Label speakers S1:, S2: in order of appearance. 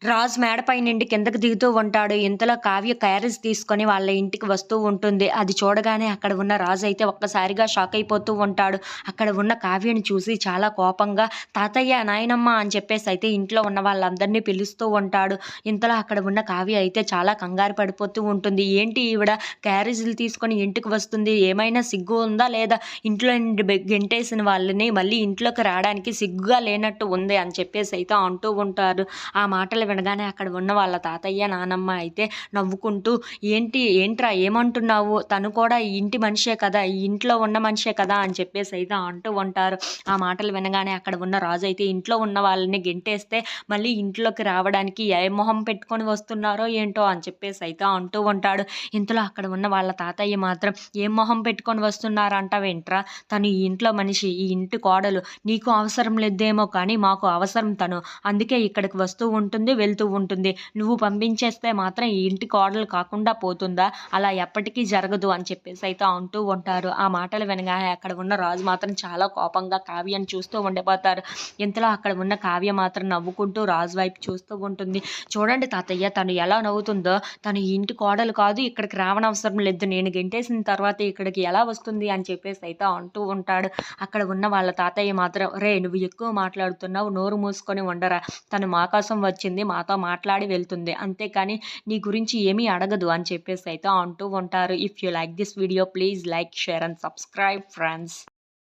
S1: రాజు మేడపై నుండి కిందకి దిగుతూ ఉంటాడు. ఇంతలో కావ్య క్యారేజ్ తీసుకొని వాళ్ళ ఇంటికి వస్తూ ఉంటుంది. అది చూడగానే అక్కడ ఉన్న రాజు అయితే ఒక్కసారిగా షాక్ అయిపోతూ ఉంటాడు. అక్కడ ఉన్న కావ్యని చూసి చాలా కోపంగా తాతయ్య, నాయనమ్మ అని చెప్పేసి అయితే ఇంట్లో ఉన్న వాళ్ళందరినీ పిలుస్తూ ఉంటాడు. ఇంతలో అక్కడ ఉన్న కావ్య అయితే చాలా కంగారు పడిపోతూ ఉంటుంది. ఏంటి ఈవిడ క్యారేజీలు తీసుకొని ఇంటికి వస్తుంది, ఏమైనా సిగ్గు ఉందా లేదా, ఇంట్లో నుండి గెంటేసిన వాళ్ళని మళ్ళీ ఇంట్లోకి రావడానికి సిగ్గుగా లేనట్టు ఉంది అని చెప్పేసి అయితే అంటూ ఉంటారు. ఆ మాటలు వినగానే అక్కడ ఉన్న వాళ్ళ తాతయ్య, నానమ్మ అయితే నవ్వుకుంటూ ఏంట్రా ఏమంటున్నావు? తను కూడా ఈ ఇంటి మనిషే కదా! ఈ ఇంట్లో ఉన్న మనిషే కదా! అని చెప్పేసి అయితే అంటూ ఉంటారు. ఆ మాటలు వినగానే అక్కడ ఉన్న రాజు అయితే ఇంట్లో ఉన్న వాళ్ళని గెంటేస్తే మళ్ళీ ఇంట్లోకి రావడానికి ఏ మొహం పెట్టుకొని వస్తున్నారో ఏంటో అని చెప్పేసి అయితే అంటూ ఉంటాడు. ఇంతలో అక్కడ ఉన్న వాళ్ళ తాతయ్య మాత్రం ఏం మొహం పెట్టుకొని వస్తున్నారంటావేంట్రా? తను ఈ ఇంట్లో మనిషి, ఈ ఇంటి కోడలు. నీకు అవసరం లేదేమో కానీ మాకు అవసరం తను. అందుకే ఇక్కడికి వస్తూ ఉంటుంది, వెళ్తూ ఉంటుంది. నువ్వు పంపించేస్తే మాత్రం ఈ ఇంటి కోడలు కాకుండా పోతుందా? అలా ఎప్పటికీ జరగదు అని చెప్పేసి అయితే అంటూ ఉంటారు. ఆ మాటలు వినగానే అక్కడ ఉన్న రాజు మాత్రం చాలా కోపంగా కావ్యని చూస్తూ ఉండిపోతారు. ఇంతలో అక్కడ ఉన్న కావ్య మాత్రం నవ్వుకుంటూ రాజు వైపు చూస్తూ ఉంటుంది. చూడండి తాతయ్య, తను ఎలా నవ్వుతుందో. తను ఈ ఇంటి కోడలు కాదు, ఇక్కడికి రావనవసరం లేదు. నేను గెంటేసిన తర్వాత ఇక్కడికి ఎలా వస్తుంది అని చెప్పేసి అయితే అంటూ ఉంటాడు. అక్కడ ఉన్న వాళ్ళ తాతయ్య మాత్రం నువ్వు ఎక్కువ మాట్లాడుతున్నావు, నోరు మూసుకొని ఉండరా. తను మా కోసం వచ్చింది, మాతో మాట్లాడి వెళ్తుంది. అంతేకాని నీ గురించి ఏమీ అడగదు అని చెప్పేసి అయితే అంటూ ఉంటారు. If you like this video please like, share and subscribe friends.